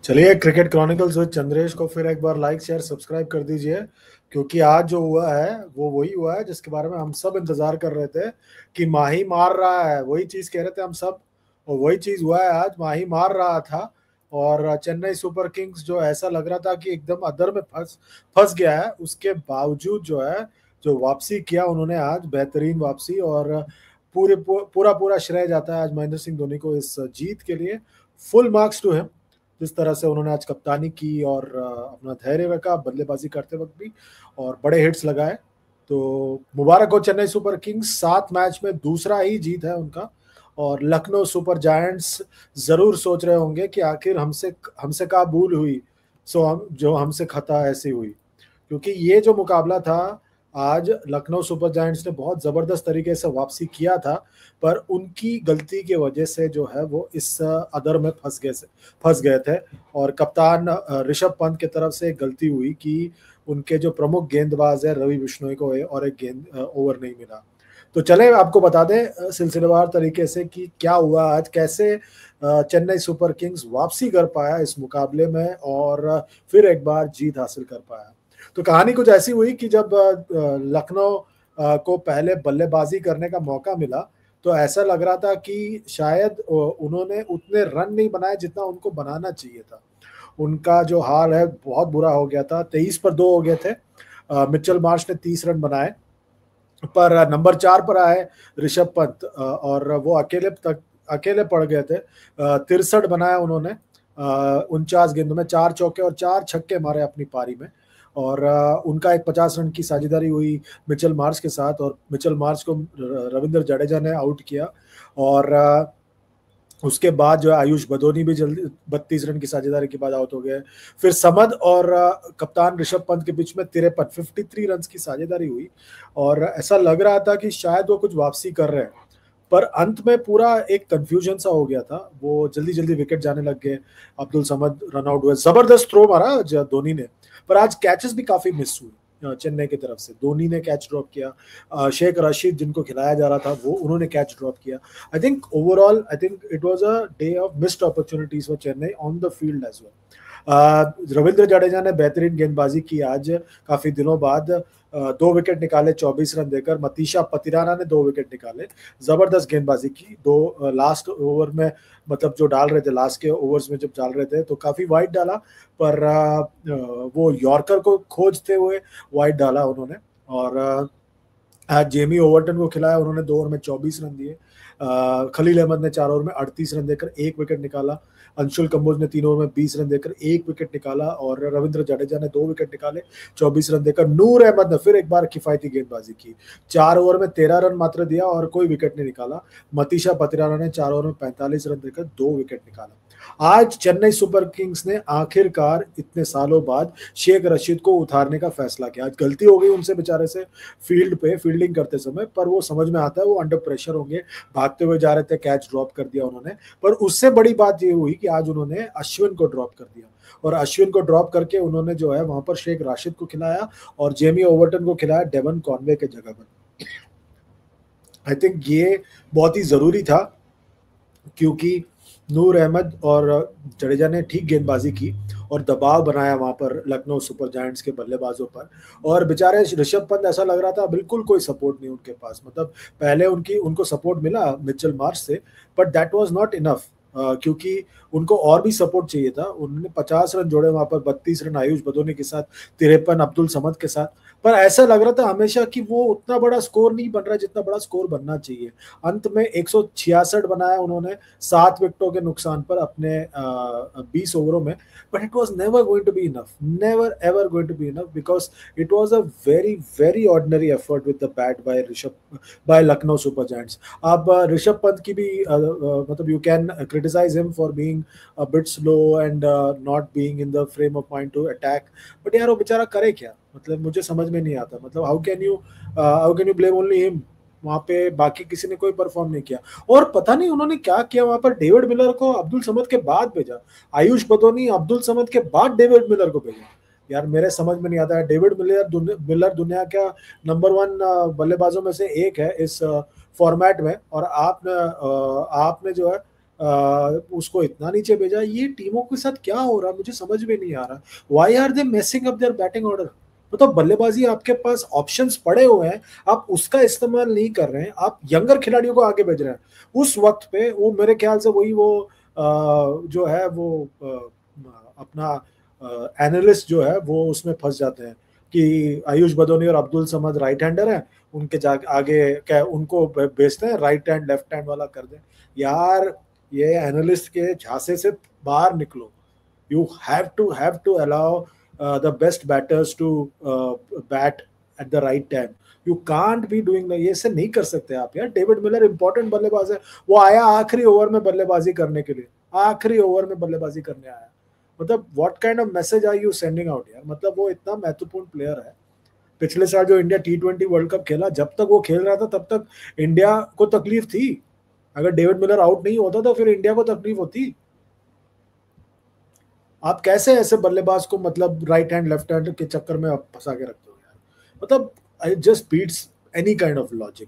चलिए, cricket chronicles with Chandresh को फिर एक बार लाइक शेयर सब्सक्राइब कर दीजिए। क्योंकि आज जो हुआ है वो वही हुआ है जिसके बारे में हम सब इंतजार कर रहे थे कि माही मार रहा है, वही चीज कह रहे थे हम सब। और वही चीज हुआ है, आज माही मार रहा था। और चेन्नई सुपर किंग्स जो ऐसा लग रहा था कि एकदम अदर में फंस फंस गया है, उसके बावजूद जो है जो वापसी किया उन्होंने आज, बेहतरीन वापसी। और पूरा पूरा श्रेय जाता है आज महेंद्र सिंह धोनी को इस जीत के लिए। फुल मार्क्स टू हिम, जिस तरह से उन्होंने आज कप्तानी की और अपना धैर्य रखा बल्लेबाजी करते वक्त भी, और बड़े हिट्स लगाए। तो मुबारक हो चेन्नई सुपर किंग्स, 7 मैच में दूसरा ही जीत है उनका। और लखनऊ सुपर जायंट्स जरूर सोच रहे होंगे कि आखिर हमसे हमसे का भूल हुई, सो हम जो हमसे खता ऐसी हुई। क्योंकि ये जो मुकाबला था आज, लखनऊ सुपर जायंट्स ने बहुत जबरदस्त तरीके से वापसी किया था, पर उनकी गलती की वजह से जो है वो इस अदर में फंस गए थे। और कप्तान ऋषभ पंत की तरफ से एक गलती हुई कि उनके जो प्रमुख गेंदबाज है रवि बिश्नोई को और एक गेंद ओवर नहीं मिला। तो चले आपको बता दें सिलसिलेवार तरीके से कि क्या हुआ आज, कैसे चेन्नई सुपर किंग्स वापसी कर पाया इस मुकाबले में और फिर एक बार जीत हासिल कर पाया। तो कहानी कुछ ऐसी हुई कि जब लखनऊ को पहले बल्लेबाजी करने का मौका मिला, तो ऐसा लग रहा था कि शायद उन्होंने उतने रन नहीं बनाए जितना उनको बनाना चाहिए था। उनका जो हाल है बहुत बुरा हो गया था, 23 पर 2 हो गए थे। मिचेल मार्श ने 30 रन बनाए, पर नंबर 4 पर आए ऋषभ पंत, और वो अकेले पड़ गए थे। 63 बनाया उन्होंने 49 गेंदों में, 4 चौके और 4 छक्के मारे अपनी पारी में। और उनका एक 50 रन की साझेदारी हुई मिचेल मार्श के साथ, और मिचेल मार्श को रविंद्र जडेजा ने आउट किया। और उसके बाद जो है आयुष बदोनी भी जल्दी 32 रन की साझेदारी के बाद आउट हो गए। फिर समद और कप्तान ऋषभ पंत के बीच में 53 रन की साझेदारी हुई, और ऐसा लग रहा था कि शायद वो कुछ वापसी कर रहे हैं। पर अंत में पूरा एक कंफ्यूजन सा हो गया था, वो जल्दी जल्दी विकेट जाने लग गए। अब्दुल समद रन आउट हुए, जबरदस्त थ्रो मारा धोनी ने। पर आज कैचेस भी काफी मिस हुए चेन्नई की तरफ से। धोनी ने कैच ड्रॉप किया, शेख रशीद जिनको खिलाया जा रहा था वो उन्होंने कैच ड्रॉप किया। I think overall I think it was a day of missed opportunities for Chennai on the field as well. Ravindra Jadeja ने बेहतरीन गेंदबाजी की आज, काफी दिनों बाद 2 विकेट निकाले 24 रन देकर। मतीशा पतिराना ने 2 विकेट निकाले, जबरदस्त गेंदबाजी की। दो लास्ट ओवर में, मतलब जो डाल रहे थे लास्ट के ओवर्स में जब डाल रहे थे तो काफी वाइड डाला, पर वो यॉर्कर को खोजते हुए वाइड डाला उन्होंने। और आज जेमी ओवर्टन को खिलाया उन्होंने, 2 ओवर में 24 रन दिए। खलील अहमद ने 4 ओवर में 38 रन देकर 1 विकेट निकाला। अंशुल कंबोज ने 3 ओवर में 20 रन देकर 1 विकेट निकाला। और रविंद्र जडेजा ने 2 विकेट निकाले 24 रन देकर। नूर अहमद ने फिर एक बार किफायती गेंदबाजी की, 4 ओवर में 13 रन मात्र दिया और कोई विकेट नहीं निकाला। मतीशा पतिराना ने 4 ओवर में 45 रन देकर 2 विकेट निकाला। आज चेन्नई सुपर किंग्स ने आखिरकार इतने सालों बाद शेख रशीद को उतारने का फैसला किया। आज गलती हो गई उनसे बेचारे से फील्डिंग करते समय, पर वो समझ में आता है, वो अंडर प्रेशर होंगे, भागते हुए जा रहे थे, कैच ड्रॉप कर दिया उन्होंने। पर उससे बड़ी बात ये हुई कि आज उन्होंने अश्विन को ड्रॉप कर दिया, और अश्विन को ड्रॉप करके उन्होंने जो है वहां पर शेख राशिद को खिलाया और जेमी ओवर्टन को खिलाया डेवन कॉनवे के जगह पर। आई थिंक ये बहुत ही जरूरी था, क्योंकि नूर अहमद और जडेजा ने ठीक गेंदबाजी की और दबाव बनाया वहां पर लखनऊ सुपर जायंट्स के बल्लेबाजों पर। और बेचारे ऋषभ पंत, ऐसा लग रहा था बिल्कुल कोई सपोर्ट नहीं उनके पास। मतलब पहले उनको सपोर्ट मिला मिचेल मार्श से, but that was not enough, क्योंकि उनको और भी सपोर्ट चाहिए था। उन्होंने 50 रन जोड़े वहां पर, 32 रन आयुष बदोनी के साथ, 53 अब्दुल समद के साथ। पर ऐसा लग रहा था हमेशा कि वो उतना बड़ा स्कोर नहीं बन रहा जितना बड़ा स्कोर बनना चाहिए। अंत में 166 बनाया उन्होंने 7 विकेटों के नुकसान पर अपने 20 ओवरों में। But it was never going to be enough, never ever going to be enough, because it was a very very ordinary effort with the bat by Lucknow super giants. अब ऋषभ पंत की भी मतलब you can criticise him for being a bit slow and not being in the frame of mind to attack, but यार वो बेचारा करे क्या, मतलब मुझे समझ में नहीं आता। मतलब how can you blame only him? वहां पे बाकी किसी ने कोई परफॉर्म नहीं किया। और पता नहीं उन्होंने क्या किया वहां पर, डेविड मिलर को अब्दुल समद के बाद भेजा, आयुष बदोनी अब्दुल समद के बाद डेविड मिलर को भेजा। यार मेरे समझ में नहीं आता है। डेविड मिलर दुनिया का नंबर 1 बल्लेबाजों में से एक है इस फॉर्मेट में, और आपने जो है उसको इतना नीचे भेजा। ये टीमों के साथ क्या हो रहा है मुझे समझ में नहीं आ रहा। Why are they messing up their batting order? मतलब बल्लेबाजी आपके पास ऑप्शंस पड़े हुए हैं, आप उसका इस्तेमाल नहीं कर रहे हैं, आप यंगर खिलाड़ियों को आगे भेज रहे हैं। उस वक्त पे वो मेरे ख्याल से वही वो जो है वो अपना एनालिस्ट जो है वो उसमें फंस जाते हैं कि आयुष बदोनी और अब्दुल समद राइट हैंडर हैं, उनके जा आगे क्या उनको भेजते हैं राइट हैंड लेफ्ट हैंड वाला कर दें। यार ये एनालिस्ट के झांसे से बाहर निकलो। you have to allow the best batters to bat at the right time. You can't be doing ये से नहीं कर सकते आप यार। डेविड मिलर इंपॉर्टेंट बल्लेबाज है, वो आया आखिरी ओवर में बल्लेबाजी करने के लिए, आखिरी ओवर में बल्लेबाजी करने आया। मतलब what kind of message are you sending out यार? मतलब वो इतना महत्वपूर्ण प्लेयर है। पिछले साल जो इंडिया T20 वर्ल्ड कप खेला, जब तक वो खेल रहा था तब तक इंडिया को तकलीफ थी। अगर डेविड मिलर आउट नहीं होता तो फिर इंडिया को तकलीफ होती। आप कैसे ऐसे बल्लेबाज को मतलब राइट हैंड लेफ्ट हैंड के चक्कर में आप फंसा के रखते हो यार? मतलब I just beats any kind of logic.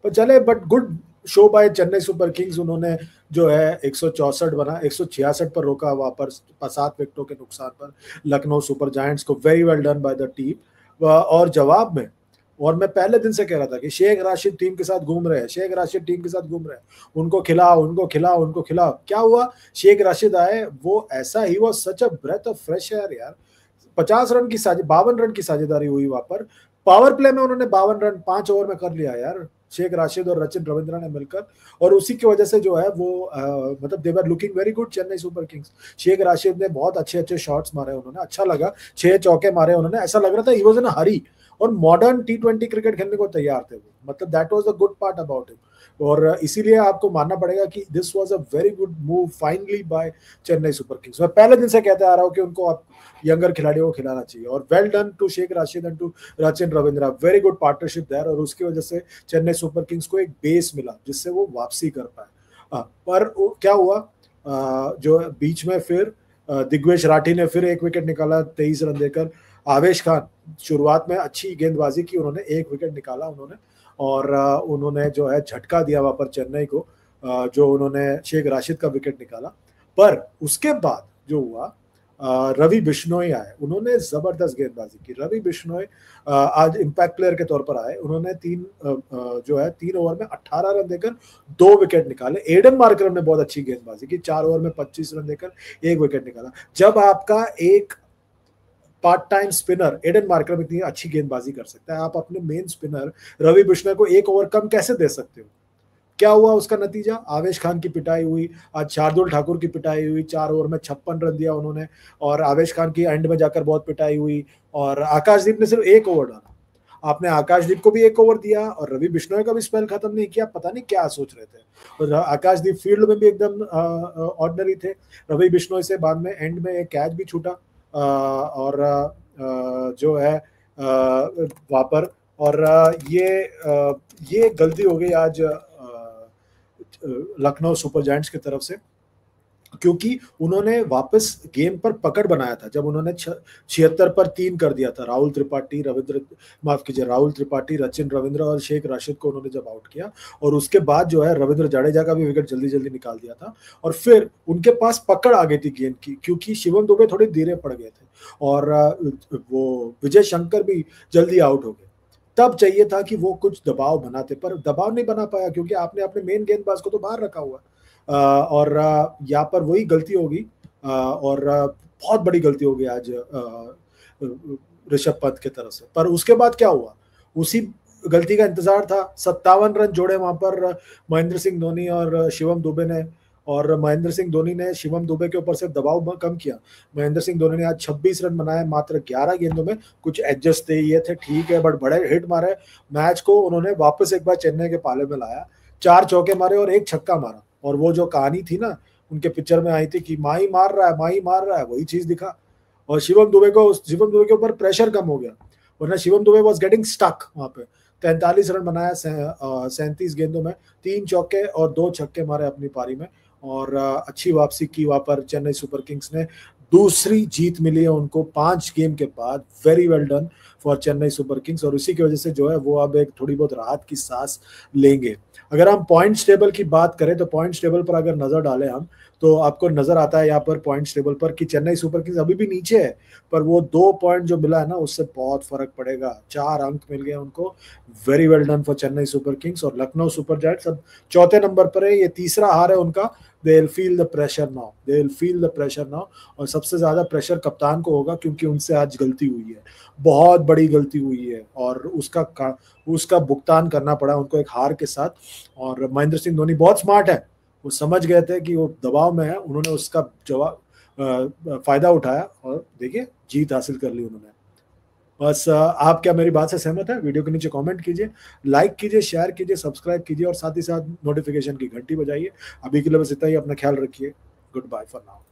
पर चले, but good show by Chennai super kings. उन्होंने जो है 164 बना, 166 पर रोका वापस 7 विकेटों के नुकसान पर लखनऊ सुपर जायंट्स को। Very well done by the team. और जवाब में, और मैं पहले दिन से कह रहा था कि शेख राशिद टीम के साथ घूम रहे हैं, शेख राशिद टीम के साथ घूम रहे हैं, उनको खिलाओ उनको खिलाओ उनको खिलाओ। क्या हुआ? शेख राशिद आए, वो ऐसा ही वो such a breath of fresh air यार। 50 रन की 52 रन की साझेदारी हुई वहां पर। पावर प्ले में उन्होंने 52 रन 5 ओवर में कर लिया यार, शेख राशिद और रचिन रविंद्रा ने मिलकर। और उसी की वजह से जो है वो मतलब they were looking very good Chennai super kings. Sheikh Rashid ने बहुत अच्छे अच्छे शॉट्स मारे, उन्होंने अच्छा लगा, 6 चौके मारे उन्होंने, ऐसा लग रहा था ही वाज इन अ हरी। और मॉडर्न T20 क्रिकेट खेलने को तैयार थे वो, मतलब that was the good part about it. और इसीलिए आपको मानना पड़ेगा कि this was a very good move finally by Chennai super kings. मैं पहले दिन से कहते आ रहा हूँ कि उनको आप यंगर खिलाड़ियों को खिलाना चाहिए। और well done to Shaikh Rasheed and to Rachin Ravindra, very good partnership there. और उसकी वजह से चेन्नई सुपर किंग्स को एक बेस मिला जिससे वो वापसी कर पाए। पर क्या हुआ, जो बीच में फिर दिग्विजय राठी ने फिर एक विकेट निकाला 23 रन देकर। आवेश खान शुरुआत में अच्छी गेंदबाजी की, उन्होंने एक विकेट निकाला उन्होंने। और उन्होंने जो है झटका दिया वहां पर चेन्नई को, जो उन्होंने शेख राशिद का विकेट निकाला। पर उसके बाद जो हुआ, रवि बिश्नोई आए, उन्होंने जबरदस्त गेंदबाजी की। रवि बिश्नोई आज इम्पैक्ट प्लेयर के तौर पर आए, उन्होंने जो है 3 ओवर में 18 रन देकर 2 विकेट निकाले। एडन मार्करम ने बहुत अच्छी गेंदबाजी की, 4 ओवर में 25 रन देकर 1 विकेट निकाला। जब आपका एक part time spinner Aidan Markram इतनी अच्छी गेंदबाजी कर सकता है, आप अपने मेन स्पिनर रवि बिश्नोई को 1 ओवर कम कैसे दे सकते हो? क्या हुआ उसका नतीजा? आवेश खान की पिटाई हुई, आज शार्दुल ठाकुर की पिटाई हुई, 4 ओवर में 56 रन दिया उन्होंने। और आवेश खान की एंड में जाकर बहुत पिटाई हुई। और आकाशदीप ने सिर्फ 1 ओवर डाला। आपने आकाशदीप को भी 1 ओवर दिया और रवि बिश्नोई का भी स्पेल खत्म नहीं किया। पता नहीं क्या सोच रहे थे। और आकाशदीप फील्ड में भी एकदम ऑर्डिनरी थे। रवि बिश्नोई से बाद में एंड में एक कैच भी छूटा और जो है वहां पर। और ये गलती हो गई आज लखनऊ सुपर जायंट्स की तरफ से, क्योंकि उन्होंने वापस गेम पर पकड़ बनाया था जब उन्होंने 76 पर 3 कर दिया था। राहुल त्रिपाठी राहुल त्रिपाठी, रचिन रविंद्र और शेख राशिद को उन्होंने जब आउट किया। और उसके बाद जो है रविंद्र जडेजा का भी विकेट जल्दी जल्दी निकाल दिया था। और फिर उनके पास पकड़ आ गई थी गेंद की, क्योंकि शिवम दुबे थोड़ी धीरे पड़ गए थे और वो विजय शंकर भी जल्दी आउट हो गए। तब चाहिए था कि वो कुछ दबाव बनाते, पर दबाव नहीं बना पाया क्योंकि आपने अपने मेन गेंदबाज को तो बाहर रखा हुआ। और यहाँ पर वही गलती होगी और बहुत बड़ी गलती होगी आज ऋषभ पंत की तरफ से। पर उसके बाद क्या हुआ, उसी गलती का इंतजार था। 57 रन जोड़े वहां पर महेंद्र सिंह धोनी और शिवम दुबे ने। और महेंद्र सिंह धोनी ने शिवम दुबे के ऊपर से दबाव कम किया। महेंद्र सिंह धोनी ने आज 26 रन बनाए मात्र 11 गेंदों में। कुछ एडजस्ट थे, ये थे ठीक है, बट बड़े हिट मारे। मैच को उन्होंने वापस एक बार चेन्नई के पाले में लाया। 4 चौके मारे और 1 छक्का मारा। और वो जो कहानी थी ना उनके पिक्चर में आई थी कि माही मार रहा है, वही चीज दिखा। और शिवम दुबे के ऊपर प्रेशर कम हो गया, वरना Shivam Dube was getting stuck वहां पे। 43 रन बनाया 37 गेंदों में, 3 चौके और 2 छक्के मारे अपनी पारी में। और अच्छी वापसी की वहां पर चेन्नई सुपर किंग्स ने। दूसरी जीत मिली है उनको 5 गेम के बाद। Very well done for Chennai super Kings, और इसी की वजह से जो है वो अब एक थोड़ी बहुत राहत की सांस लेंगे। अगर हम पॉइंट्स टेबल की बात करें तो पॉइंट्स टेबल पर अगर नजर डालें हम, तो आपको नजर आता है यहाँ पर पॉइंट्स टेबल पर कि चेन्नई सुपर किंग्स अभी भी नीचे है, पर वो 2 पॉइंट जो मिला है ना उससे बहुत फर्क पड़ेगा। 4 अंक मिल गए उनको। Very well done for Chennai super Kings. और लखनऊ सुपर जायंट्स अब चौथे नंबर पर है, ये तीसरा हार है उनका। They will feel the pressure now, they will feel the pressure now. और सबसे ज्यादा प्रेशर कप्तान को होगा, क्योंकि उनसे आज गलती हुई है, बहुत बड़ी गलती हुई है, और उसका भुगतान करना पड़ा उनको एक हार के साथ। और महेंद्र सिंह धोनी बहुत स्मार्ट है, वो समझ गए थे कि वो दबाव में है, उन्होंने उसका जवाब फायदा उठाया और देखिए जीत हासिल कर ली उन्होंने। बस आप क्या मेरी बात से सहमत है? वीडियो के नीचे कमेंट कीजिए, लाइक कीजिए, शेयर कीजिए, सब्सक्राइब कीजिए, और साथ ही साथ नोटिफिकेशन की घंटी बजाइए। अभी के लिए बस इतना ही, अपना ख्याल रखिए। Goodbye for now.